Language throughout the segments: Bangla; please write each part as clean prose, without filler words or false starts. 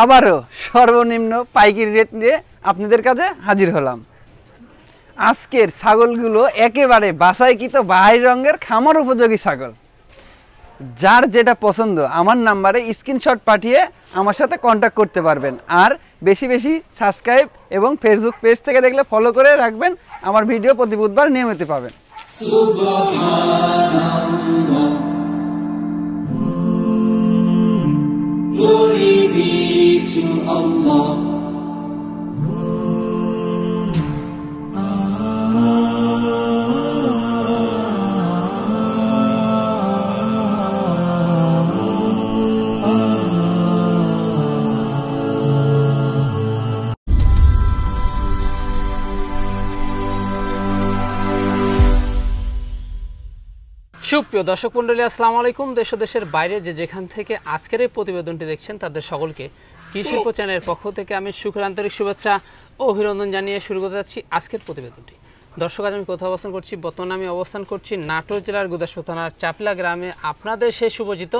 আবারও সর্বনিম্ন পাইকারি রেট নিয়ে আপনাদের কাছে হাজির হলাম। আজকের ছাগলগুলো একেবারে বাছাইকৃত বাহারি রঙের খামার উপযোগী ছাগল। যার যেটা পছন্দ আমার নাম্বারে স্ক্রিনশট পাঠিয়ে আমার সাথে কন্ট্যাক্ট করতে পারবেন। আর বেশি বেশি সাবস্ক্রাইব এবং ফেসবুক পেজ থেকে দেখলে ফলো করে রাখবেন। আমার ভিডিও প্রতি বুধবার নিয়মিত পাবেন। Glory be to Allah. সুপ্রিয় দর্শক মণ্ডলী, আসসালামু আলাইকুম। দেশ ও দেশের বাইরে যে যেখান থেকে আজকের এই প্রতিবেদনটি দেখছেন তাদের সকলকে কৃষিল্প চ্যানেলের পক্ষ থেকে আমি সুখের আন্তরিক শুভেচ্ছা ও অভিনন্দন জানিয়ে শুরু করতে যাচ্ছি আজকের প্রতিবেদনটি। দর্শক, আজ আমি কোথাও অবস্থান করছি? বর্তমানে আমি অবস্থান করছি নাটোর জেলার গুদাসপুর থানার চাপলা গ্রামে আপনাদের সেই সুপরিচিত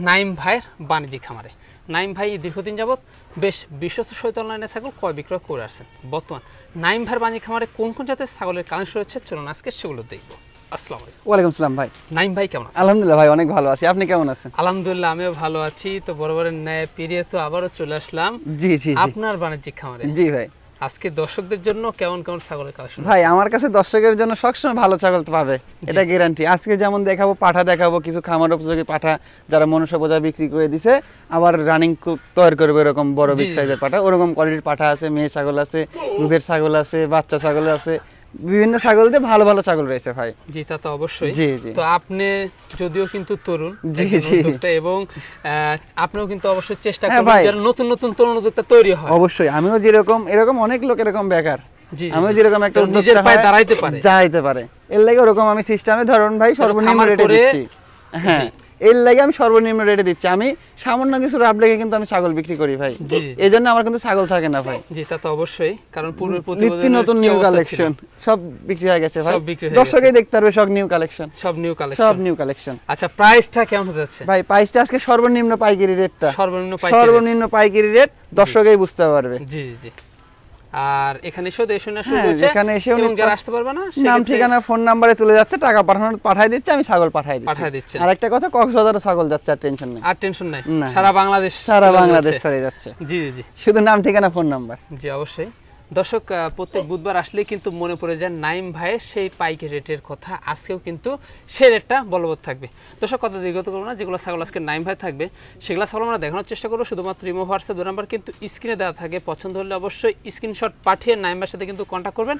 নাইম ভাইয়ের বাণিজ্যিক খামারে। নাইম ভাই দীর্ঘদিন যাবৎ বেশ বিশ্বস্ত সহিত অনলাইনে ছাগল ক্রয় বিক্রয় করে আসছেন। বর্তমান নাইম ভাইয়ের বাণিজ্যিক খামারে কোন কোন জাতের ছাগলের কালেকশন রয়েছে চলুন আজকে সেগুলো দেখব। আসসালামু আলাইকুম। ওয়ালাইকুম আসসালাম ভাই। নাইম ভাই কেমন আছেন? আলহামদুলিল্লাহ ভাই, অনেক ভালো আছি। আপনি কেমন আছেন? আলহামদুলিল্লাহ আমিও ভালো আছি। তো বরাবরের ন্যায় পেরিয়ে তো আবারও চলে আসলাম জি জি আপনার বাণিজ্যিক খামারে। জি ভাই, আজকে দর্শকদের জন্য কেমন কেমন ছাগলের কালেকশন? ভাই আমার কাছে দর্শকের জন্য সবসময় ভালো ছাগল তো পাবে, এটা গ্যারান্টি। আজকে যেমন দেখাবো পাঠা দেখাবো, কিছু খামার উপযোগী পাঠা যারা মনুষ্য বোঝা বিক্রি করে দিছে, আবার রানিং তৈরি করবে এরকম বড় বিগ সাইজের পাঠা, ওরকম কোয়ালিটির পাঠা আছে, মেয়ে ছাগল আছে, দুধের ছাগল আছে, বাচ্চা ছাগল আছে, বিভিন্ন ছাগল দিয়ে ভালো ভালো ছাগল রয়েছে ভাই। জি, তা তো অবশ্যই। জি জি। তো আপনি যদিও কিন্তু তরুণ, জি জি, এবং আপনিও কিন্তু অবশ্যই চেষ্টা করবেন যেন নতুন নতুন তরুণ উদ্যোক্তা তৈরি হয়। অবশ্যই, আমিও যেরকম এরকম অনেক লোক এরকম বেকার, আমিও যেরকম একটা নিজের পায়ে দাঁড়াইতে পারে এর লাগে ওরকম আমি সিস্টেমে ধরুন ভাই সর্বনিম্ন রেটে দিচ্ছি। হ্যাঁ, এর লাগে আমি সর্বনিম্ন রেটে দিচ্ছি। আমি সামান্য কিছু লাভ লেগে কিন্তু আমি ছাগল বিক্রি করি ভাই, এই জন্য আমার কিন্তু ছাগল থাকে না ভাই। জি, তা তো অবশ্যই, কারণ পূর্বের প্রতিবেদনে নতুন নিউ কালেকশন সব বিক্রি হয়ে গেছে ভাই, দর্শকই দেখতে পারবে সব নিউ কালেকশন, সব নিউ কালেকশন। আচ্ছা, প্রাইসটা কেমন হতে যাচ্ছে? ভাই প্রাইসটা আজকে সর্বনিম্ন পাইকারি রেটটা, সর্বনিম্ন পাইকারি রেট দর্শকই বুঝতে পারবে। জি জি। আর এখানে এসে দেখুন না, শুরু হচ্ছে, এখানে এসে এবং যারা আসতে পারবে না নাম ঠিকানা ফোন নাম্বারে চলে যাচ্ছে, টাকা পাঠায় দিচ্ছে, আমি ছাগল পাঠায় দিচ্ছি। আর একটা কথা, কক্সবাজারও ছাগল যাচ্ছে, আর টেনশন নেই। আর টেনশন নাই, সারা বাংলাদেশ চলে যাচ্ছে। জি জি, শুধু নাম ঠিকানা ফোন নাম্বার। জি অবশ্যই। দর্শক, প্রত্যেক বুধবার আসলেই কিন্তু মনে পড়ে যায় নাইম ভাইয়ের সেই পাইকারি রেটের কথা। আজকেও কিন্তু সেই রেটটা বলবৎ থাকবে। দর্শক, কথা দীর্ঘত করবো না, যেগুলো ছাগল আজকে নাইম ভাই থাকবে সেগুলো ছাগল আমরা দেখানোর চেষ্টা করবো। শুধুমাত্র ইমো হোয়াটসঅ্যাপ দুই নাম্বার কিন্তু স্ক্রিনে দেওয়া থাকে। পছন্দ হলে অবশ্যই স্ক্রিনশট পাঠিয়ে নাইম ভাইয়ের সাথে কিন্তু কন্ট্যাক্ট করবেন।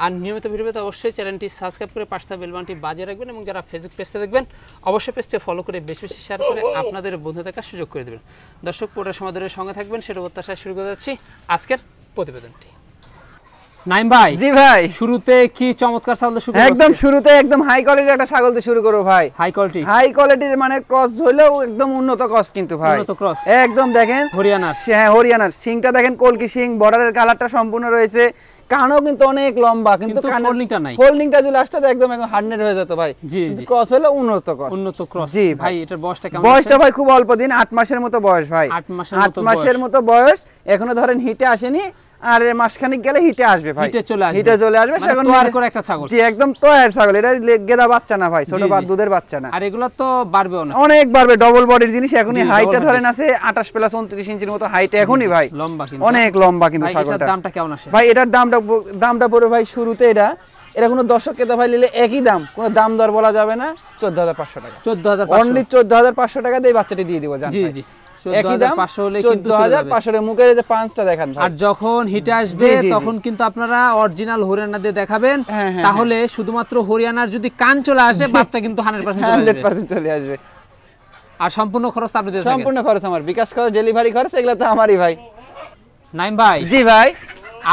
আর নিয়মিত ভিডিও পেতে অবশ্যই চ্যানেলটি সাবস্ক্রাইব করে পাশে বেল বাটনটি বাজিয়ে রাখবেন, এবং যারা ফেসবুক পেজটা দেখবেন অবশ্যই পেজটি ফলো করে বেশি বেশি শেয়ার করে আপনাদের বন্ধু থাকার সুযোগ করে দেবেন। দর্শক, পুরো সময় ধরে সঙ্গে থাকবেন, সেটা প্রত্যাশায় শুরু করে যাচ্ছি আজকের প্রতিবেদনটি। নাইম ভাই, জি ভাই, শুরুতে কি চমৎকার ছাগল শুরু করব? একদম শুরুতে একদম হাই কোয়ালিটির একটা ছাগল দিয়ে শুরু করব ভাই। হাই কোয়ালিটির মানে ক্রস হইলেও একদম উন্নত ক্রস, কিন্তু ভাই উন্নত ক্রস একদম। দেখেন হরিয়ানার, হ্যাঁ হরিয়ানার সিংটা দেখেন, কলকি সিং, বর্ডারের কালারটা সম্পূর্ণ রয়েছে, কানও কিন্তু অনেক লম্বা, কিন্তু হোল্ডিংটা যদি আসতে একদম হার্ডনেট হয়ে যেত ভাই। জি জি, ক্রস হলো উন্নত ক্রস। জি ভাই, এটার বয়সটা কেমন? বয়সটা ভাই খুব অল্প দিন, 8 মাসের মতো বয়স ভাই, 8 মাসের মতো বয়স। এখনো ধরেন হিটে আসেনি, আর মাসখানিক গেলে হিটে আসবে ভাই, হিটে চলে আসবে। সেখানে তৈরি করে একটা ছাগল। জি, একদম তৈরি ছাগল। এটা গেদা বাচ্চা না ভাই, ছোট দুধের বাচ্চা না। আর এগুলো তো বাড়বে অনেক বাড়বে, ডবল বডির জিনিস। এখনই হাইটে ধরেন আছে 28 প্লাস 29 ইঞ্চির মতো হাইটে এখনই ভাই, লম্বা কিন্তু, অনেক লম্বা কিন্তু ছাগলটা। এটার দামটা কেমন আসে ভাই? এটার দামটা পড়বে ভাই শুরুতে, এটা কোনো দর্শক ক্রেতা ভাই নিলে একই দাম, কোনো দাম দর বলা যাবে না, 14,500 টাকা। 14,500 অনলি 14,500 টাকা দিয়ে বাচ্চাটি দিয়ে দিব। জান জি জি, একই দাম 14,500 মুখের যে পাঁচটা দেখেন ভাই। আর যখন হিটে আসবে তখন কিন্তু আপনারা অরিজিনাল হরিয়ানা দিয়ে দেখাবেন, তাহলে শুধুমাত্র হরিয়ানার যদি কান চলে আসে বাচ্চা কিন্তু 100% চলে আসবে। আর সম্পূর্ণ খরচ আপনি দিতে থাকেন? সম্পূর্ণ খরচ আমার, বিকাশ খরচ, ডেলিভারি খরচ, এগুলো তো আমারই ভাই। নাইম ভাই, জি ভাই,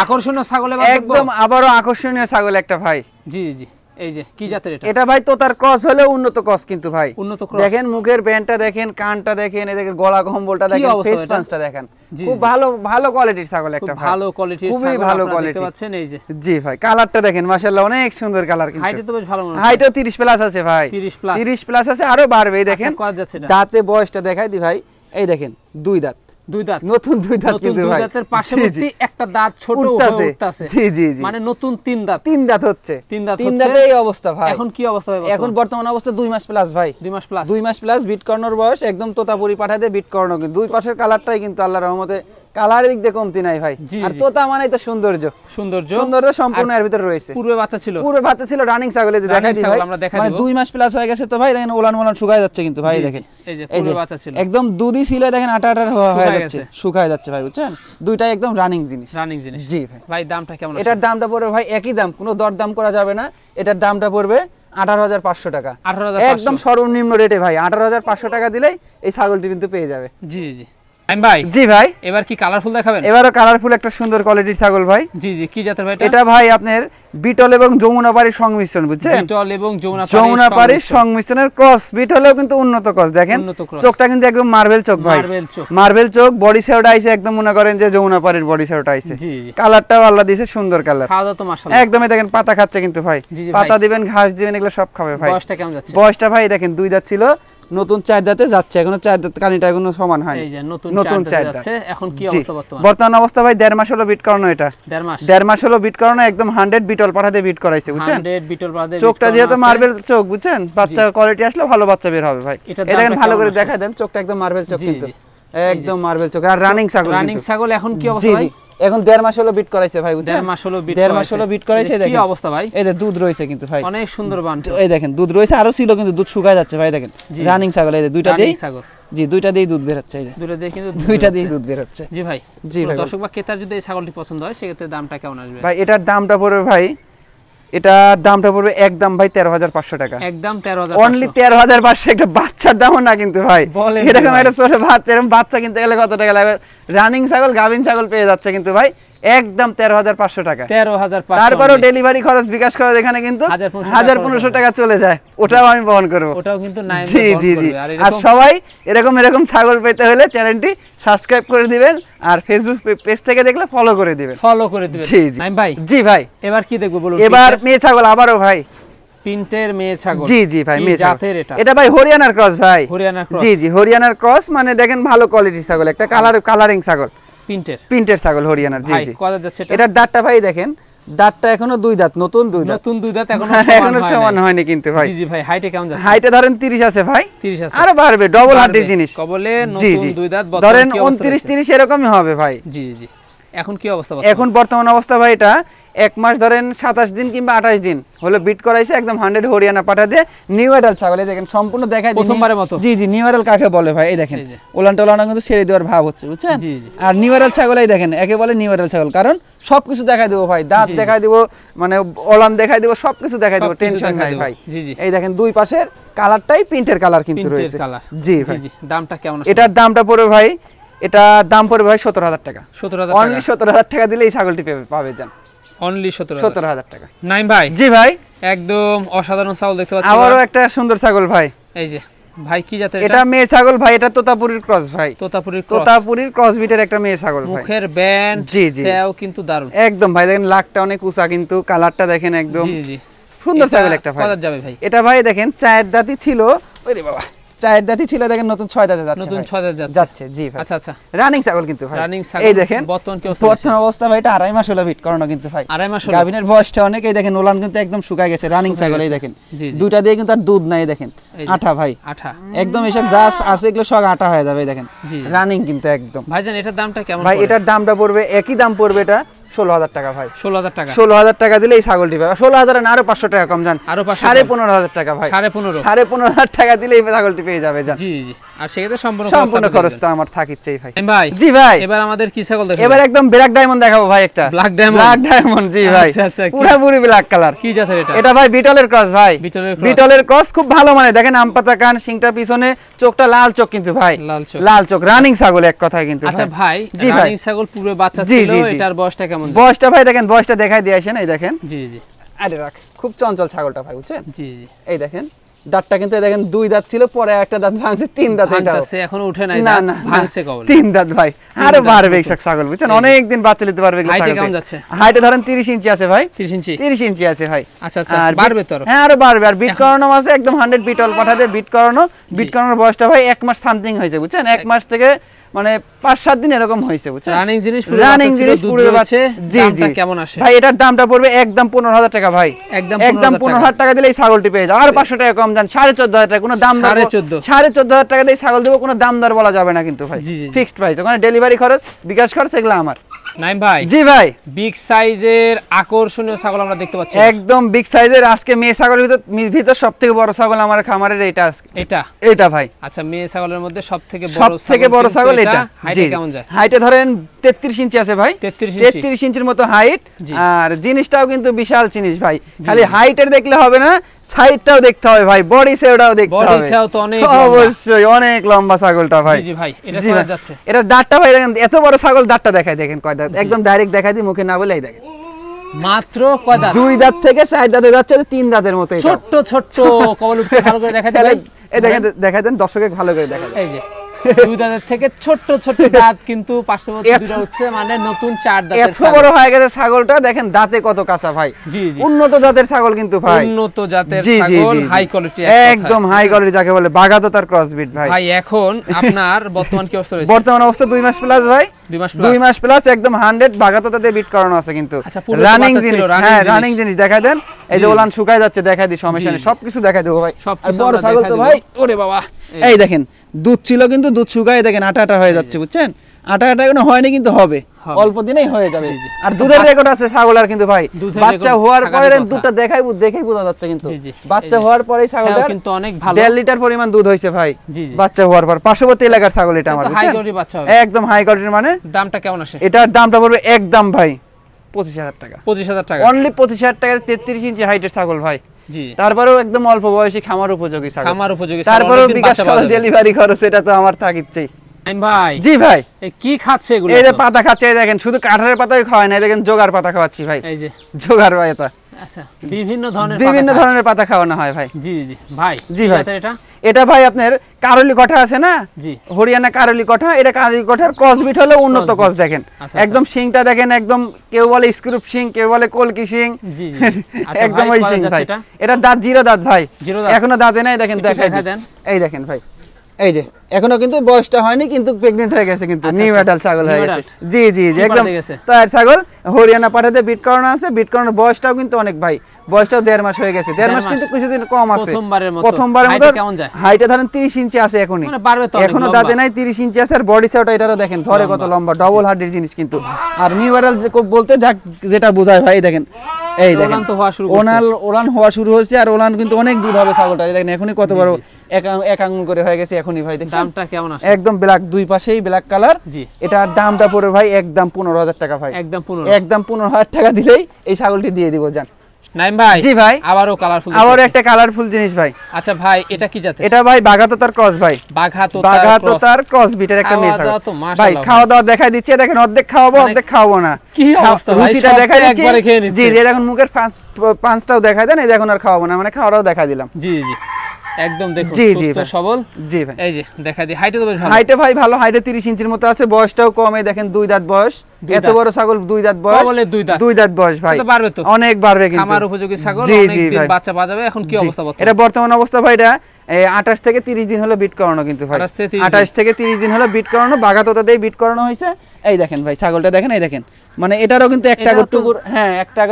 আকর্ষণীয় ছাগল একদম, আবারও আকর্ষণীয় ছাগল একটা ভাই। জি জি, এই যে কি জাতের এটা? এটা ভাই তোতার ক্রস হলে উন্নত ক্রস, কিন্তু ভাই উন্নত ক্রস। দেখেন মুখের ব্যান্ডটা দেখেন, কানটা দেখেন, এই দেখেন গলা কম্বলটা দেখেন, ফেস পাঁচটা দেখেন, খুব ভালো কোয়ালিটির ছাগল একটা ভাই, ভালো কোয়ালিটির, খুবই ভালো কোয়ালিটি দেখতে পাচ্ছেন। এই যে জি ভাই, কালারটা দেখেন মাশাআল্লাহ, অনেক সুন্দর কালার। কিন্তু হাইটে তো বেশ ভালো মনে হয়, হাইটও 30 প্লাস আছে ভাই, 30 প্লাস আছে, আরো বাড়বে। এই দেখেন দাঁতে বয়সটা দেখাই দি ভাই, এই দেখেন দুই দাঁত, দুই দাঁত, নতুন দুই দাঁত কিন্তু ভাই, দুই দাঁতের পাশাপাশি একটা দাঁত ছোট উঠতাছে। জি জি জি, মানে নতুন তিন দাঁত, তিন দাঁত হচ্ছে, তিন দাঁত তিন দাঁতে এই অবস্থা ভাই। এখন কি অবস্থা ভাই? এখন বর্তমান অবস্থা 2 মাস প্লাস ভাই, 2 মাস প্লাস, 2 মাস প্লাস। বিট করানোর বয়স, একদম তোতাপুরি পাঠা দিয়ে বিট করানো, কিন্তু দুই পাশের কালারটাই কিন্তু আল্লাহর রহমতে কালারের দিক দিয়ে কমতি নাই ভাই। আর তোতা মানেই তো সৌন্দর্য, সৌন্দর্য সম্পূর্ণ এর ভিতরে রয়েছে। পূর্বে বাচ্চা ছিল, পূর্বে বাচ্চা ছিল, রানিং ছাগলে দেখাই দিই ভাই, মানে 2 মাস প্লাস হয়ে গেছে তো ভাই। দেখেন ওলান শুকায় যাচ্ছে কিন্তু ভাই, দেখেন এই যে পূর্বে বাচ্চা ছিল, একদম দুধই ছিল, দেখেন আটা হয়ে যাচ্ছে, শুকায় যাচ্ছে ভাই, বুঝছেন? দুইটাই একদম রানিং জিনিস, রানিং জিনিস। জি ভাই। ভাই দামটা কেমন? এটার দামটা পড়বে ভাই একই দাম, কোনো দরদাম করা যাবে না। এটার দামটা পড়বে 18,500 টাকা, একদম সর্বনিম্ন রেটে ভাই। 18,500 টাকা দিলেই এই ছাগলটি কিন্তু পেয়ে যাবে। জি জি ভাই। জি ভাই, এবার কি কালারফুল দেখাবেন? এবারও কালারফুল একটা সুন্দর কোয়ালিটির ছাগল ভাই। জি জি, কি জাতের ভাই এটা? এটা ভাই আপনার বিটল এবং যমুনাপাড়ির সংমিশ্রণ, বুঝছেন? বিটল এবং যমুনাপাড়ির সংমিশ্রণের ক্রস। বিটলেও কিন্তু উন্নত ক্রস, দেখেন চোখটা কিন্তু একদম মার্বেল চোখ ভাই, মার্বেল চোখ। বডি সেওটা আইছে একদম, মনে করেন যে যমুনাপাড়ির বডি সেওটা আইছে। কালারটাও আল্লাহ দিয়েছে সুন্দর কালার, খাওয়া দাওয়া তো মাশাআল্লাহ একদমই। দেখেন পাতা খাচ্ছে কিন্তু ভাই, পাতা দিবেন, ঘাস দিবেন, এগুলো সব খাবে ভাই। বয়সটা কেমন যাচ্ছে? বয়সটা ভাই দেখেন 2 দাঁত ছিল, নতুন 4 দাঁতে যাচ্ছে, এখনো 4 দাঁত কানিটা এখনো সমান হয়নি, এই যে নতুন 4 দাঁত যাচ্ছে। এখন কি অবস্থা বর্তমানে? বর্তমান অবস্থা ভাই 1.5 মাস হলো বিট করানো। এটা 1.5 মাস হলো বিট করানো, একদম 100 বিটল পাঠাতে বিট করাইছে, বুঝছেন? 100 বিটল পাঠাতে। চোখটা যেহেতু মার্বেল চোখ, বুঝছেন? বাচ্চা কোয়ালিটি আসলে ভালো বাচ্চা বের হবে ভাই। এটা দেখেন ভালো করে দেখায় দেন, চোখটা একদম মার্বেল চোখ কিন্তু, একদম মার্বেল চোখ। আর রানিং ছাগল, রানিং ছাগল। এখন কি অবস্থা ভাই? এখন 1.5 মাস হলো বিট করাইছে ভাই, বুঝছেন? 1.5 মাস হলো বিট করাইছে। দেখেন কি অবস্থা ভাই, এই যে দুধ রয়েছে কিন্তু ভাই, অনেক সুন্দর বান। এই দেখেন দুধ রয়েছে, আরো ছিল কিন্তু দুধ শুকায় যাচ্ছে ভাই। দেখেন রানিং ছাগল, এই যে দুইটা দেই ছাগল, জি দুইটা দেই দুধ বের হচ্ছে, এই যে দুইটা দেই কিন্তু দুইটা দেই দুধ বের হচ্ছে। জি ভাই, জি ভাই। দর্শক বা ক্রেতার যদি এই ছাগলটি পছন্দ হয়, সেক্ষেত্রে দামটা কেমন আসবে ভাই? এটার দামটা পড়বে ভাই, এটার দামটা পড়বে একদম ভাই 13,500 টাকা, একদম 13,500, অনলি 13,500। একটা বাচ্চার দামও না কিন্তু ভাই, এরকম একটা ছোট বাচ্চা, এরকম বাচ্চা কিনতে গেলে কত টাকা লাগবে? রানিং ছাগল, গাভিন ছাগল পেয়ে যাচ্ছে কিন্তু ভাই একদম 13,500 টাকা। 13,500, তারপরেও ডেলিভারি খরচ বিকাশ খরচ এখানে কিন্তু 1,500 টাকা চলে যায়, ওটাও আমি বহন করব। ওটাও কিন্তু নাই। জি জি জি। আর সবাই এরকম ছাগল পেতে হলে চ্যানেলটি সাবস্ক্রাইব করে দিবেন, আর ফেসবুক পেজ থেকে দেখলে ফলো করে দিবেন। জি জি ভাই। জি ভাই, এবার কি দেখবো বলুন? এবার মেয়ে ছাগল আবারও ভাই, পিন্টের মেয়ে ছাগল। জি জি ভাই, মেয়ে জাতের এটা ভাই হরিয়ানার ক্রস ভাই, হরিয়ানার ক্রস। জি জি, হরিয়ানার ক্রস, মানে দেখেন ভালো কোয়ালিটির ছাগল, একটা কালারিং ছাগল, পিন্টের ছাগল হরিয়ানার। জি জি। কত যাচ্ছে এটা? এটার দাঁতটা ভাই দেখেন, দাঁতটা এখনো 2 দাঁত, নতুন 2 দাঁত এখনো সমান হয়নি কিন্তু ভাই। জি জি ভাই, হাইটে কেমন যাচ্ছে? হাইটে ধরেন 30 আছে ভাই, 30 আছে, আরো বাড়বে, ডবল হার্টের জিনিস। কবলে নতুন 2 দাঁত, ধরেন 29-30 এরকমই হবে ভাই। জি জি। এখন কি অবস্থা? এখন বর্তমান অবস্থা ভাই, এটা 1 মাস ধরেন 27 দিন কিংবা 28 দিন হলো বিট করাইছে, একদম 100 হরিয়ানা পাঠা দিয়ে নিউ অ্যাডাল ছাগল। এই দেখেন সম্পূর্ণ দেখাই দিই প্রথমবারের মতো। জি জি, নিউ অ্যাডাল কাকে বলে ভাই? এই দেখেন ওলান টোলানা কিন্তু ছেড়ে দেওয়ার ভাব হচ্ছে, বুঝছেন? আর নিউ অ্যাডাল ছাগল, এই দেখেন একে বলে নিউ অ্যাডাল ছাগল, কারণ সবকিছু দেখাই দেবো ভাই, দাঁত দেখাই দেবো, মানে ওলান দেখাই দেবো, সবকিছু দেখাই দেবো, টেনশন নাই ভাই। এই দেখেন দুই পাশের কালারটাই প্রিন্টের কালার কিন্তু রয়েছে। জি ভাই। দামটা কেমন? এটার দামটা পড়বে ভাই, এটা দাম পড়বে ভাই 17,000 টাকা, 17,000 অনলি 17,000 টাকা দিলে এই ছাগলটি পাবে যান, অনলি 17,000 টাকা। নাইম ভাই। জি ভাই, একদম অসাধারণ ছাগল দেখতে পাচ্ছি। আবারও একটা সুন্দর ছাগল ভাই, এই যে ভাই কি জাতের এটা? মেয়ে ছাগল ভাই, এটা তোতাপুরির ক্রস ভাই, তোতাপুরির ক্রস বিটের একটা মেয়ে ছাগল ভাই। মুখের ব্যান্ড, জি জি, সেও কিন্তু দারুণ একদম ভাই। দেখেন লাকটা অনেক উঁচা, কিন্তু কালারটা দেখেন একদম জি জি সুন্দর ছাগল একটা ভাই। কত যাবে ভাই? এটা ভাই দেখেন 4 দাঁতই ছিল, ওরে বাবা 4 দাঁতই ছিল, দেখেন নতুন 6 দাঁতে যাচ্ছে, নতুন 6 দাঁত যাচ্ছে। জি ভাই। আচ্ছা আচ্ছা, রানিং ছাগল কিন্তু ভাই, রানিং ছাগল। এই দেখেন বর্তমান অবস্থা ভাই, এটা 2.5 মাস হলো বিট করানো কিন্তু ভাই, 2.5 মাস হলো। গাভিনের বয়সটা অনেক, এই দেখেন ওলান কিন্তু একদম শুকায় গেছে, রানিং ছাগল। এই দেখেন দুইটা দিয়ে কিন্তু আর দুধ নাই, দেখেন আঠা ভাই, আঠা একদম, এসব যা আছে এগুলো সব আঠা হয়ে যাবে। দেখেন রানিং কিন্তু একদম। ভাইজান এটার দামটা কেমন ভাই? এটার দামটা পড়বে একই দাম পড়বে, এটা 16,000 টাকা ভাই, 16,000 টাকা দিলে এই ছাগলটি পাবে। 16,000 না, আরো 500 টাকা কম যান, আরো 15,500 টাকা ভাই, 15,500 টাকা দিলে এই ছাগলটি পেয়ে যাবে যান। জি জি। আর সেক্ষেত্রে সম্পূর্ণ খরচটা আমার থাকিচ্ছেই ভাই। ভাই জি ভাই, এবার আমাদের কি ছাগল দেখাবো? এবার একদম ব্ল্যাক ডায়মন্ড দেখাবো ভাই, একটা ব্ল্যাক ডায়মন্ড। জি ভাই, পুরোপুরি ব্ল্যাক কালার। কি জাতের এটা? এটা ভাই বিটলের ক্রস ভাই, বিটলের ক্রস, খুব ভালো মানে। দেখেন আম পাতা কান, সিংটা পিছনে, চোখটা লাল চোখ কিন্তু ভাই, লাল চোখ, রানিং ছাগল এক কথায় কিন্তু। আচ্ছা ভাই, রানিং ছাগল পূর্বে বাচ্চা ছিল, এটার বয়সটা কেমন? বয়সটা ভাই দেখেন, বয়সটা দেখাই দিয়ে আসেন, এই দেখেন। জি জি। আরে রাখ, খুব চঞ্চল ছাগলটা ভাই, বুঝছেন? জি জি। এই দেখেন দাঁতটা কিন্তু, দেখেন 2 দাঁত ছিল, পরে একটা দাঁত ভাঙছে, 3 দাঁত। এটা এখনো উঠে নাই, না না, ভাঙছে কবল, 3 দাঁত ভাই, আরো বাড়বে এই ছাগল, বুঝছেন? অনেক দিন বাচ্চা নিতে পারবে। হাইটে কেমন যাচ্ছে? হাইটে ধরেন 30 ইঞ্চি আছে ভাই, 30 ইঞ্চি আছে ভাই। আচ্ছা আচ্ছা, বাড়বে তো? হ্যাঁ আরো বাড়বে। আর বিট করানো আছে একদম 100 বিটল পাঠাতে, বিট করানোর বয়সটা ভাই 1 মাস সামথিং হয়েছে, বুঝছেন? 1 মাস থেকে মানে 5-7 দিন এরকম হয়েছে বুঝছেন রানিং জিনিস পুরো আছে। জি জি কেমন আসে ভাই? এটার দামটা পড়বে একদম 15,000 টাকা ভাই, একদম 15,000 টাকা দিলে এই ছাগলটি পেয়ে যাও। আর 500 টাকা কম যান 14,500 টাকা, কোনো দাম দর 14,500 টাকা দিয়ে ছাগল দেবো, কোনো দাম দর বলা যাবে না কিন্তু ভাই, ফিক্সড প্রাইস। ওখানে ডেলিভারি খরচ, বিকাশ খরচ এগুলো আমার। নাইম ভাই, জি ভাই, বিগ সাইজের আকর্ষণীয় ছাগল আমরা দেখতে পাচ্ছি, একদম বিগ সাইজের। আজকে মেয়ে ছাগলের ভিতর সবথেকে বড় ছাগল আমার খামারের এইটা আজকে, এটা ভাই। আচ্ছা, মেয়ে ছাগলের মধ্যে সবথেকে বড় ছাগল এটা। হাইটে কেমন যায়? হাইটে ধরেন 33 ইঞ্চি আছে ভাই, 33 ইঞ্চির মতো হাইট। আর জিনিসটাও কিন্তু বিশাল জিনিস ভাই, খালি হাইটের দেখলে হবে না, সাইডটাও দেখতে হবে ভাই, বডি সেওটাও দেখতে হবে। বডি সেও তো অনেক অবশ্যই অনেক লম্বা ছাগলটা ভাই। জি ভাই, এটা করা যাচ্ছে। এটা দাঁতটা ভাই দেখেন, এত বড় ছাগল দাঁতটা দেখায় দেখেন কয় দাঁত, একদম ডাইরেক্ট দেখাই দিই, মুখে না বলে এই দেখেন মাত্র কয় দাঁত? 2 দাঁত থেকে 4 দাঁতে যাচ্ছে, 3 দাঁতের মতো। ছোট ছোট কবল উঠতে ভালো করে দেখাই দেন, এই দেখেন দেখাই দেন দর্শককে ভালো করে দেখাই। এই যে 2 দাঁতের থেকে ছোট ছোট দাঁত কিন্তু পাশে দুটো উঠছে, মানে নতুন 4 দাঁতের এত বড় হয়ে গেছে ছাগলটা, দেখেন দাঁতে কত কাঁচা ভাই। জি জি, উন্নত জাতের ছাগল কিন্তু ভাই, উন্নত জাতের ছাগল, হাই কোয়ালিটি, একদম হাই কোয়ালিটি যাকে বলে, বাগাতোতার ক্রসবিট ভাই। ভাই এখন আপনার বর্তমান কি অবস্থা রয়েছে? বর্তমান অবস্থা 2 মাস প্লাস ভাই, 2 মাস প্লাস, একদম 100 বাগাতোতা দিয়ে বিট করানো আছে কিন্তু। রানিং জিনিস, হ্যাঁ রানিং জিনিস দেখাই দেন। এই যে ওলান শুকায় যাচ্ছে, দেখাই দিই, সমস্যা নেই, সবকিছু দেখাই দেবো ভাই। আর বড় ছাগল তো ভাই, ওরে বাবা, এই দেখেন দুধ ছিল কিন্তু দুধ শুকায় দেখেন আটা আটা হয়ে যাচ্ছে বুঝছেন, আটা আটা কোনো হয়নি কিন্তু হবে, অল্প দিনেই হয়ে যাবে। আর দুধের রেকর্ড আছে ছাগলের কিন্তু ভাই, বাচ্চা হওয়ার পরে দুধটা দেখেই বোঝা যাচ্ছে কিন্তু, বাচ্চা হওয়ার পরেই ছাগলটার কিন্তু অনেক ভালো 1.5 লিটার পরিমাণ দুধ হইছে ভাই বাচ্চা হওয়ার পর। পার্শ্ববর্তী এলাকার ছাগল এটা আমার, হাই কোয়ালিটি বাচ্চা হবে, একদম হাই কোয়ালিটির। মানে দামটা কেমন আসে? এটার দামটা পড়বে একদম ভাই 25,000 টাকা, 25,000 টাকা, অনলি 25,000 টাকা। 33 ইঞ্চি হাইটের ছাগল ভাই, জি। তারপরেও একদম অল্প বয়সী খামার উপযোগী ছাগল, খামার উপযোগী। তারপরেও বিকাশ খরচ, ডেলিভারি খরচ, এটা তো আমার থাকিচ্ছেই ভাই। জি ভাই, এই কি খাচ্ছে এগুলো? এই যে পাতা খাচ্ছে, দেখেন শুধু কাঁঠালের পাতাই খাওয়ায় না, দেখেন জোগাড় পাতা খাওয়াচ্ছি ভাই, এই যে জোগাড় পাতা। আচ্ছা, বিভিন্ন ধরনের পাতা খাওয়ানো হয় ভাই। জি জি ভাই, জি ভাই। এটা ভাই আপনার কারলি কঠা আছে না, জি, হরিয়ানা কারলি কঠা, এটা কারলি কঠার ক্রসবিট হলো উন্নত ক্রস। দেখেন একদম শিংটা দেখেন, একদম কেউ বলে স্ক্রুপ শিং, কেউ বলে কলকি শিং, জি জি, একদম ওই শিং ভাই। এটা দাঁত জিরো দাঁত ভাই, এখনো দাঁতে নাই, দেখেন দেখাই দেন, এই দেখেন ভাই, এই যে এখনো কিন্তু বয়সটা হয়নি, কিন্তু প্রেগন্যান্ট হয়ে গেছে, কিন্তু নিউ অ্যাডাল্ট ছাগল হয়ে গেছে। জি জি জি, একদম তার ছাগল, হরিয়ানা পাঠাতে বিট করানো আছে, বিট করানোর বয়সটাও কিন্তু অনেক ভাই, বয়সটাও 1.5 মাস হয়ে গেছে, 1.5 মাস কিন্তু কিছুদিন কম আছে, প্রথমবারের মতো। হাইটে ধরেন 30 ইঞ্চি আছে এখনই, এখনো দাঁতে নাই, 30 ইঞ্চি আছে। আর বডি সাইজটা এটারও দেখেন, ধরে কত লম্বা, ডবল হার্ডের জিনিস কিন্তু। আর নিউ অ্যাডাল্ট বলতে যেটা বোঝায় ভাই, দেখেন এই দেখেন ওলান হওয়া শুরু হয়েছে, আর ওলান কিন্তু অনেক দুধ হবে ছাগলটা, দেখেন এখনই কত বড় এক আঙ্গুল করে হয়ে গেছে এখনই ভাই। দেখেন দামটা কেমন আছে? একদম ব্ল্যাক, দুই পাশেই ব্ল্যাক কালার। এটার দামটা পড়ে ভাই একদম 15,000 টাকা ভাই, একদম 15,000 টাকা দিলেই এই ছাগলটি দিয়ে দিব। জান নাইম ভাই, জি ভাই, আবারও একটা কালারফুল জিনিস ভাই। আচ্ছা ভাই, এটা কি জাতের? এটা ভাই বাগাতোতার ক্রস ভাই, বাগাতোতার ক্রস বিটের একটা মেয়ে ছাগল ভাই। খাওয়া দাওয়া দেখাই দিচ্ছে, দেখেন অর্ধেক খাওয়াবো অর্ধেক খাওয়াবো না, কি অবস্থা ভাই, রুচিটা দেখাই দিচ্ছি। জি জি, দেখুন মুখের পাঁচটাও দেখাই দেন, এই দেখুন আর খাওয়াবো না, মানে খাওয়াটাও দেখাই দিলাম। জি জি, একদম দেখুন সুস্থ সবল। জি ভাই, এই যে দেখাই দিই, হাইটে তো বেশ ভালো, হাইটে ভাই ভালো, হাইটে 30 ইঞ্চির মতো আছে, বয়সটাও কম, এই দেখেন 2 দাঁত বয়স, এত বড় ছাগল 2 দাঁত বয়স, বলে 2 দাঁত বয়স ভাই, তো বাড়বে, তো অনেক বাড়বে কিন্তু, খামার উপযোগী ছাগল, অনেক দিন বাচ্চা পাওয়া যাবে। এখন কি অবস্থা বর্তমানে? এটা বর্তমান অবস্থা ভাই, এটা 28 থেকে 30 দিন হলো বিট করানো কিন্তু ভাই, 28 থেকে 30 দিন হলো বিট করানো, বাগাতোতা দিয়ে বিট করানো হয়েছে। এই দেখেন ভাই ছাগলটা দেখেন, এই দেখেন, মানে এটারও কিন্তু একটা টুকুর, হ্যাঁ একটার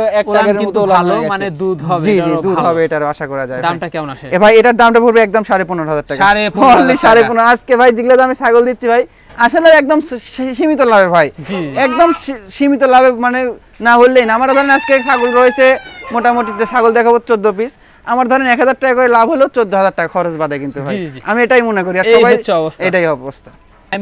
মতো ভালো, মানে দুধ হবে। জি জি, দুধ হবে, এটার আশা করা যায়। দামটা কেমন আসে? ভাই এটার দামটা পড়বে একদম 15,500 টাকা, 15,500। আজকে ভাই যেগুলো দামে ছাগল দিচ্ছি ভাই, আসলে একদম সীমিত লাভে ভাই, একদম সীমিত লাভে, মানে না হলেই না। আমার ধরেন আজকে ছাগল রয়েছে মোটামুটি, ছাগল দেখাবো 14 পিস, আমার ধরেন 1,000 টাকা করে লাভ হলো, 14,000 টাকা খরচ বাদে কিন্তু ভাই, আমি এটাই মনে করি। আর সবাই এটাই অবস্থা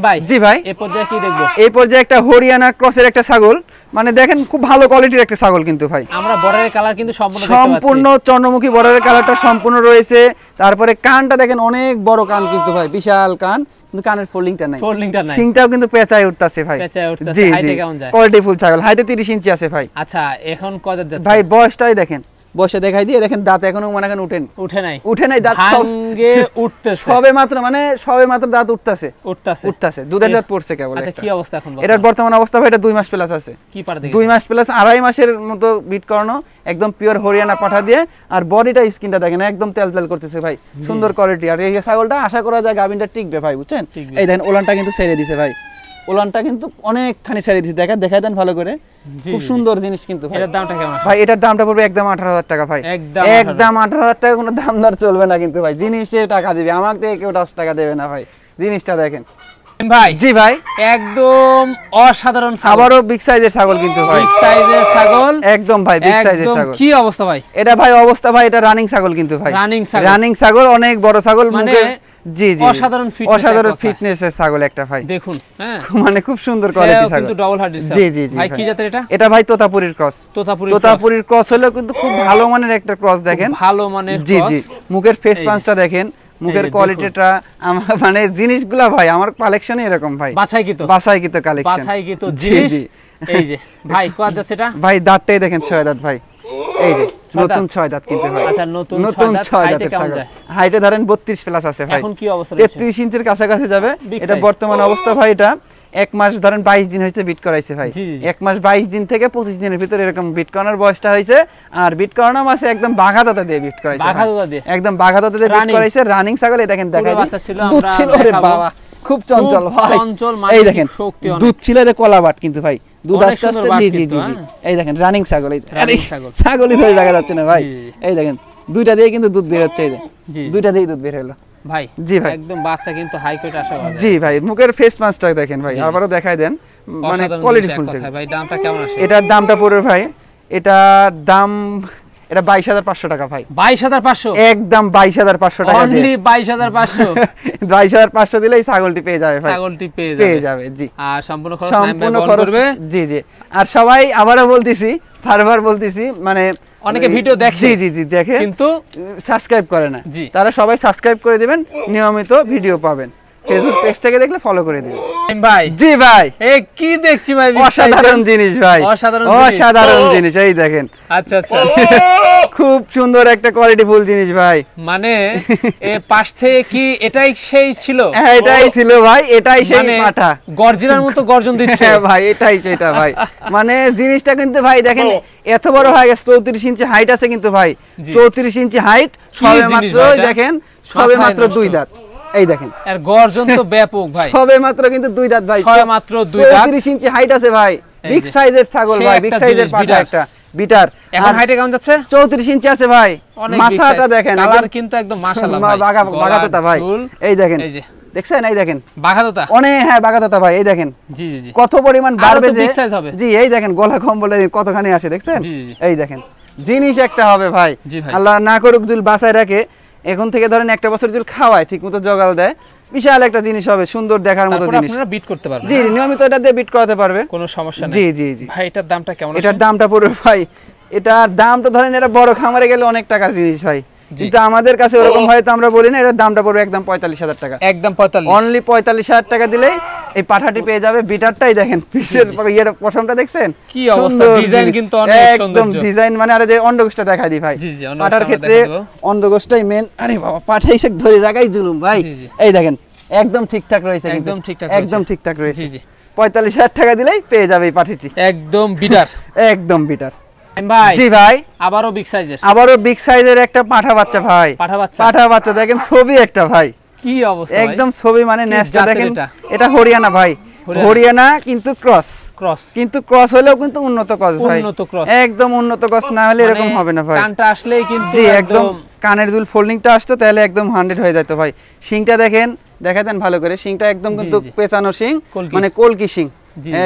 ভাই। জি ভাই, এই পর্যায়ে কি দেখবো? এই পর্যায়ে একটা হরিয়ানা ক্রসের একটা ছাগল, মানে দেখেন খুব ভালো কোয়ালিটির একটা ছাগল কিন্তু ভাই। আমরা বর্ডারের কালার কিন্তু সম্পূর্ণ চন্দ্রমুখী বর্ডারের কালারটা সম্পূর্ণ রয়েছে। তারপরে কানটা দেখেন অনেক বড় কান কিন্তু ভাই, বিশাল কান, কিন্তু কানের ফোল্ডিংটা নাই, সিংটাও কিন্তু পেঁচায় উঠতাছে ভাই, জি জি, কোয়ালিটি ফুল ছাগল, হাইটে 30 ইঞ্চি আছে ভাই। আচ্ছা, এখন কত যাচ্ছে ভাই? বয়সটাই দেখেন, বসে দেখাই দিয়ে দেখেন, দাঁত এখনো মনে করেন উঠে নাই, দাঁত সঙ্গে উঠতেছে, সবে মাত্র দাঁত উঠতেছে, দুধের দাঁত পড়ছে কেবল। আচ্ছা, কি অবস্থা এখন? এটার বর্তমান অবস্থা ভাই, এটা 2 মাস প্লাস আছে, কি পার দেখে 2 মাস প্লাস 2.5 মাসের মতো বিট করানো, একদম পিওর হরিয়ানা পাঠা দিয়ে। আর বডিটা, স্কিনটা দেখেন একদম তেল করতেছে ভাই, সুন্দর কোয়ালিটি। আর এই ছাগলটা আশা করা যায় গাভিনটা টিকবে ভাই, বুঝছেন? এই দেখেন ওলানটা কিন্তু ছেড়ে দিছে ভাই, ওলানটা কিন্তু অনেকখানি ছেড়ে দিয়েছে, দেখাই দেন ভালো করে, খুব সুন্দর জিনিস কিন্তু ভাই। এটার দামটা কেমন আছে ভাই? এটার দামটা পড়বে একদম 18,000 টাকা ভাই, একদম 18,000 টাকা, কোনো দামদার চলবে না কিন্তু ভাই, জিনিসে টাকা দিবে, আমার থেকে কেউ 10 টাকা দেবে না ভাই, জিনিসটা দেখেন ভাই। জি ভাই, একদম অসাধারণ, আবারও বিগ সাইজের ছাগল কিন্তু ভাই, বিগ সাইজের ছাগল একদম ভাই, বিগ সাইজের ছাগল। কি অবস্থা ভাই? এটা ভাই অবস্থা ভাই, এটা রানিং ছাগল কিন্তু ভাই, রানিং ছাগল, অনেক বড় ছাগল, মানে জি জি, অসাধারণ ফিটনেসের ছাগল একটা ভাই, দেখুন হ্যাঁ, মানে খুব সুন্দর কোয়ালিটি ছাগল কিন্তু ডাবল হার্ড। জি জি জি ভাই কি জাতের এটা? এটা ভাই তোতাপুরীর ক্রস, তোতাপুরীর ক্রস হলো কিন্তু খুব ভালো মানের একটা ক্রস, দেখেন ভালো মানের ক্রস। জি জি, মুখের ফেস পাঁচটা দেখেন, মুখের কোয়ালিটিটা, আমার মানে জিনিসগুলা ভাই আমার কালেকশনে এরকম ভাই, বাছাইকৃত কালেকশন, বাছাইকৃত জিনিস। এই যে ভাই কত যাচ্ছে এটা? ভাই দাঁতটাই দেখেন 6 দাঁত ভাই, এই যে নতুন 6 দাঁত কিন্তু ভাই। আচ্ছা, নতুন 6 দাঁতের ছাগল, হাইটে ধরেন 32 প্লাস আছে ভাই, এখন কি অবস্থা রয়েছে? 33 ইঞ্চির কাছাকাছি যাবে এটা বর্তমান অবস্থা ভাই। এটা 1 মাস ধরেন 22 দিন হয়েছে বিট করাইছে ভাই, 1 মাস 22 দিন থেকে 25 দিনের ভিতরে এরকম বিট করানোর বয়সটা হয়েছে। আর বিট করানো মাসে একদম বাঘাদাতা দিয়ে বিট করাইছে, একদম বাঘাদাতা দিয়ে বিট করাইছে, রানিং ছাগল। এই দেখেন, দেখাই দিই, দুধ ছিল রে বাবা, খুব চঞ্চল ভাই, এই দেখেন দুধ ছিল, এর কলাবাট কিন্তু ভাই, দুধ আস্তে আস্তে, জি জি জি জি, এই দেখেন রানিং ছাগল, ছাগলই ধরে রাখা যাচ্ছে না ভাই, এই দেখেন দুইটা দিয়ে কিন্তু দুধ বের হচ্ছে, এই যে দুইটা দিয়ে দুধ বের হলো ভাই। জি ভাই, একদম বাচ্চা কিন্তু হাই কোয়ালিটি আশা করা যায়। জি ভাই, মুখের ফেস মাছটা দেখেন ভাই, আবারও দেখাই দেন, মানে কোয়ালিটি ফুল। ভাই দামটা কেমন আছে? এটার দামটা পড়বে ভাই, এটার দাম এটা 22,500 টাকা ভাই, 22,500, একদম 22,500 টাকা, অনলি 22,500, 22,500 দিলে এই ছাগলটি পেয়ে যাবে ভাই, ছাগলটি পেয়ে যাবে জি। আর সম্পূর্ণ খরচ নাইম ভাই বহন করবে। জি জি, আর সবাই আবারও বলতেছি, বারবার বলতেছি, মানে অনেকে ভিডিও দেখে, জি জি জি দেখে, কিন্তু সাবস্ক্রাইব করে না, তারা সবাই সাবস্ক্রাইব করে দিবেন, নিয়মিত ভিডিও পাবেন, ফেসবুক পেজ থেকে দেখলে ফলো করে দিবেন ভাই। জি ভাই, এই কি দেখছি ভাই, অসাধারণ জিনিস ভাই, অসাধারণ জিনিস, এই দেখেন। আচ্ছা আচ্ছা, খুব সুন্দর একটা কোয়ালিটি ফুল জিনিস ভাই, মানে এই পাশ থেকে কি এটাই সেই ছিল? হ্যাঁ এটাই ছিল ভাই, এটাই সেই পাঠা, গর্জিনার মতো গর্জন দিচ্ছে ভাই, এটাই সেটা ভাই, মানে জিনিসটা কিন্তু ভাই দেখেন এত বড় হয়ে গেছে, 34 ইঞ্চি হাইট আছে কিন্তু ভাই, 34 ইঞ্চি হাইট, সবে মাত্র দেখেন, সবে মাত্র 2 দাঁত, এই দেখেন এর গর্জন তো ব্যাপক ভাই, সবে মাত্র কিন্তু 2 দাঁত ভাই, সবে মাত্র 2 দাঁত, 34 ইঞ্চি হাইট আছে ভাই, বিগ সাইজের ছাগল ভাই, বিগ সাইজের পাঠা একটা বিটার। এখন হাইটে কেমন যাচ্ছে? 34 ইঞ্চি আছে ভাই, মাথাটা দেখেন, কালার কিন্তু একদম মাশাআল্লাহ ভাই, বাগাদাতা ভাই, এই দেখেন, এই যে দেখছেন, এই দেখেন বাগাদাতা, অনেক, হ্যাঁ বাগাদাতা ভাই, এই দেখেন জি জি কত পরিমাণ বাড়বে, যে জি, এই দেখেন গলা কম্বলে কতখানি আসে, দেখছেন, এই দেখেন জিনিস একটা হবে ভাই, আল্লাহ না করুক যদি বাঁচায় রাখে, এখন থেকে ধরেন একটা বছর যদি খাওয়ায় ঠিকমতো জগাল দেয়, বিশাল একটা জিনিস হবে, সুন্দর দেখার মতো জিনিস, আপনারা বিট করতে পারবেন, জি নিয়মিত এটা দিয়ে বিট করাতে পারবে, কোনো সমস্যা নেই। জি জি জি ভাই এটার দামটা কেমন? এটার দামটা পড়বে ভাই, এটার দামটা ধরেন এটা বড় খামারে গেলে অনেক টাকার জিনিস ভাই, কিন্তু আমাদের কাছে ওরকম হয়তো আমরা বলি না, এটার দামটা পড়বে একদম 45,000 টাকা, একদম 45, অনলি 45,000 টাকা দিলেই এই পাঠাটি পেয়ে যাবে। বিটারটাই দেখেন, পিসের এর পশমটা দেখছেন কি অবস্থা, ডিজাইন কিন্তু অনেক সুন্দর, একদম ডিজাইন, মানে আরে যে অন্ডগোষ্ঠটা দেখাই দি ভাই, পাঠার ক্ষেত্রে অন্ডগোষ্ঠটাই মেন। আরে বাবা, পাঠাই সে ধরে রাখাই জুলুম ভাই, এই দেখেন একদম ঠিকঠাক রয়েছে, একদম ঠিকঠাক, একদম ঠিকঠাক রয়েছে, 45,000 টাকা দিলেই পেয়ে যাবে এই পাঠিটি, একদম বিটার, একদম বিটার ভাই। জি ভাই, আবারও বিগ সাইজের একটা পাঠা বাচ্চা ভাই, পাঠা বাচ্চা দেখেন, ছবি একটা ভাই, কি অবস্থা একদম ছবি, মানে নেসটা দেখেন, এটা হরিয়ানা ভাই, হরিয়ানা কিন্তু ক্রস, কিন্তু ক্রস হলেও কিন্তু উন্নত ক্রস ভাই, একদম উন্নত ক্রস না হলে এরকম হবে না ভাই, কানটা আসলেই কিন্তু জি একদম কানের দুল ফোল্ডিংটা আসতো তাহলে একদম 100 হয়ে যেত ভাই। শিংটা দেখেন, দেখাই দেন ভালো করে, শিংটা একদম কিন্তু পেঁচানো শিং, মানে কলকি শিং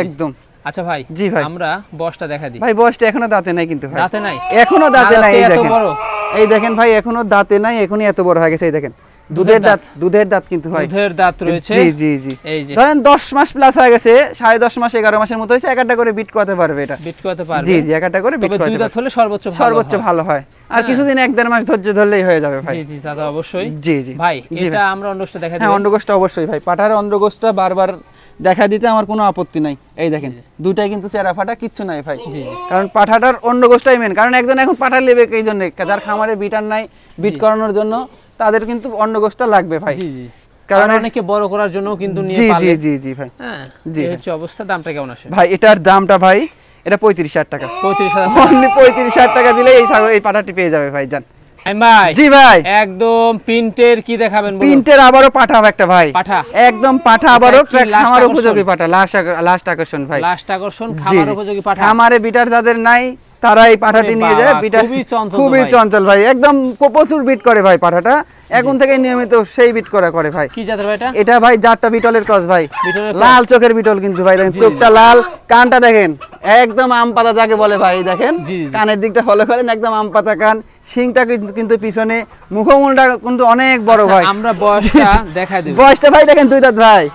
একদম। আচ্ছা ভাই, জি ভাই, আমরা বয়সটা দেখা দিই ভাই, বয়সটা এখনো দাঁতে নাই কিন্তু ভাই, দাঁতে নাই, এখনো দাঁতে নাই, এই দেখেন, এই দেখেন ভাই, এখনো দাঁতে নাই, এখনই এত বড় হয়ে গেছে, এই দেখেন দুধের দাঁত কিন্তু ভাই, দুধের দাঁত রয়েছে, জি জি জি, এই যে ধরেন 10 মাস প্লাস হয়ে গেছে, 10.5 মাস 11 মাসের মতো হইছে, একটা করে বিট করতে পারবে, এটা বিট করতে পারবে, জি জি একটা করে বিট করতে পারবে, দুই দাঁত হলে সর্বোচ্চ ভালো হয়, আর কিছুদিন 1-1.5 মাস ধৈর্য ধরলেই হয়ে যাবে ভাই, জি জি দাদা অবশ্যই, জি জি ভাই, এটা আমরা অন্ডগোষ্ঠটা দেখা দিই, হ্যাঁ অন্ডগোষ্ঠটা অবশ্যই ভাই, পাঠার অন্ডগোষ্ঠটা বারবার দেখা দিতে আমার কোনো আপত্তি নাই, এই দেখেন দুটাই কিন্তু চেরা ফাটা কিচ্ছু নাই ভাই, কারণ পাঠাটার অন্ডগোষ্ঠটাই মেন, কারণ একজন এখন পাঠা নেবে এই জন্য, যার খামারে বিটার নাই, বিট করানোর জন্য তাদের কিন্তু অন্ডগোষ্ঠটা লাগবে ভাই, জি জি, কারণ অনেকে বড় করার জন্য কিন্তু নিয়ে পারবে, জি জি জি ভাই, হ্যাঁ জি, এই হচ্ছে অবস্থা। দামটা কেমন আসে ভাই? এটার দামটা ভাই, এটা 35,000 টাকা, 35,000, অনলি 35,000 টাকা দিলে এই পাঠাটি পেয়ে যাবে ভাই, জান ভাই জি ভাই একদম প্রিন্টের কি দেখাবেন বলুন? প্রিন্টের আবারও পাঠা হবে একটা ভাই, পাঠা একদম পাঠা আবারও খামার উপযোগী পাঠা, লাস্ট আকর্ষণ ভাই, লাস্ট আকর্ষণ খামার উপযোগী পাঠা। খামারে বিটার যাদের নাই তারা এই পাঠাটি নিয়ে যায়, বিটার খুবই চঞ্চল ভাই, একদম প্রচুর বিট করে ভাই পাঠাটা, এখন থেকে নিয়মিত সেই বিট করে ভাই। কি জাতের ভাই এটা? এটা ভাই জাতটা বিটলের ক্রস ভাই, লাল চোখের বিটল কিন্তু ভাই, দেখেন চোখটা লাল, কানটা দেখেন একদম আম পাতা যাকে বলে ভাই, দেখেন কানের দিকটা ফলো করেন, একদম আম পাতা কান, শিংটা কিন্তু পিছনে, মুখমণ্ডলটা কিন্তু অনেক বড় ভাই। আমরা বয়সটা দেখাই দেব, বয়সটা ভাই দেখেন 2 দাঁত ভাই,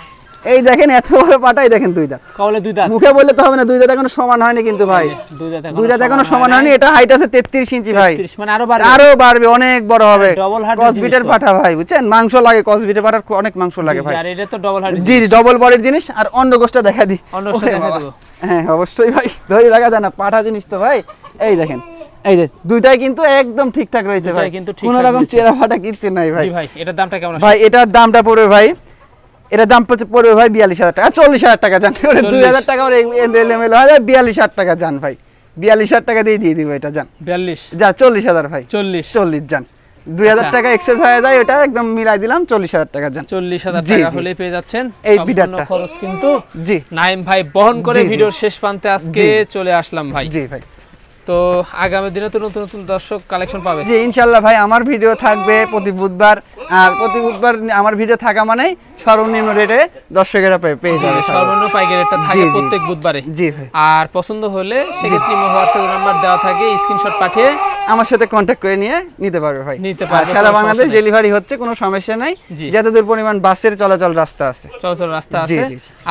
এই দেখেন এত বড় পাটাই দেখেন 2 দাঁত, কওলে 2 দাঁত, মুখে বললে তো হবে না, 2 দাঁত এখনো সমান হয়নি কিন্তু ভাই, 2 দাঁত এখনো সমান হয়নি। এটা হাইট আছে 33 ইঞ্চি ভাই, মানে আরো বাড়বে, অনেক বড় হবে, ডবল হার্ড ক্রসবিটের পাঠা ভাই, বুঝছেন মাংস লাগে, ক্রসবিটের পাঠার অনেক মাংস লাগে ভাই, আর এটা তো ডবল হার্ড, জি ডবল বডির জিনিস। আর অন্ডকোষটা দেখা দি, অন্ডকোষটা দেখা দেব, হ্যাঁ অবশ্যই ভাই, ধরে রাখা যায় না, পাঠা জিনিস তো ভাই, এই দেখেন এই যে দুইটাই কিন্তু একদম ঠিকঠাক রয়েছে ভাই, কোনো রকম চেরা ফাটা কিচ্ছু নাই ভাই। জি ভাই এটার দামটা কেমন আছে ভাই? এটার দামটা পড়বে ভাই, এটার দাম পড়বে ভাই 42,000 টাকা, 40,000 টাকা জান, 2,000 টাকা ওর এলএমএল হয় 42,000 টাকা জান ভাই, 42,000 টাকা দিয়ে দিব এটা জান, 42 যা 40,000 ভাই, 40 জান, 2,000 টাকা এক্সেস হয়ে যায়, ওটা একদম মিলাই দিলাম 40,000 টাকা জান, 40,000 টাকা হলে পেয়ে যাচ্ছেন এই সম্পূর্ণ বিটারটা, খরচ কিন্তু জি নাইম ভাই বহন করে। ভিডিওর শেষ প্রান্তে আজকে চলে আসলাম ভাই, জি ভাই। তো আগামী দিনে তো নতুন নতুন দর্শক কালেকশন পাবে, জি ইনশাআল্লাহ ভাই, আমার ভিডিও থাকবে প্রতি বুধবার, আর প্রতি বুধবার আমার ভিডিও থাকা মানে সর্বনিম্ন রেটে দর্শকেরা পেয়ে যাবে, সর্বনিম্ন পাইকারি রেটটা থাকে প্রত্যেক বুধবারে। জি ভাই, আর পছন্দ হলে সেক্ষেত্রে হোয়াটসঅ্যাপ নাম্বার দেওয়া থাকে, স্ক্রিনশট পাঠিয়ে আমার সাথে কন্ট্যাক্ট করে নিয়ে নিতে পারবে ভাই, নিতে পারবে, সারা বাংলাদেশ ডেলিভারি হচ্ছে, কোনো সমস্যা নাই, যতদূর পরিমাণ বাসের চলাচল রাস্তা আছে,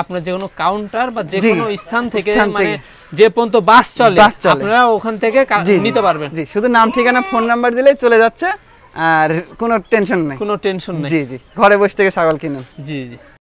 আপনার যে কোনো কাউন্টার বা যে কোনো স্থান থেকে, মানে যে পর্যন্ত বাস চলে আপনারা ওখান থেকে নিতে পারবেন। জি শুধু নাম ঠিকানা ফোন নাম্বার দিলেই চলে যাচ্ছে, আর কোনো টেনশন নাই, কোনো টেনশন নাই, জি ঘরে বসে থেকে ছাগল কিনুন। জি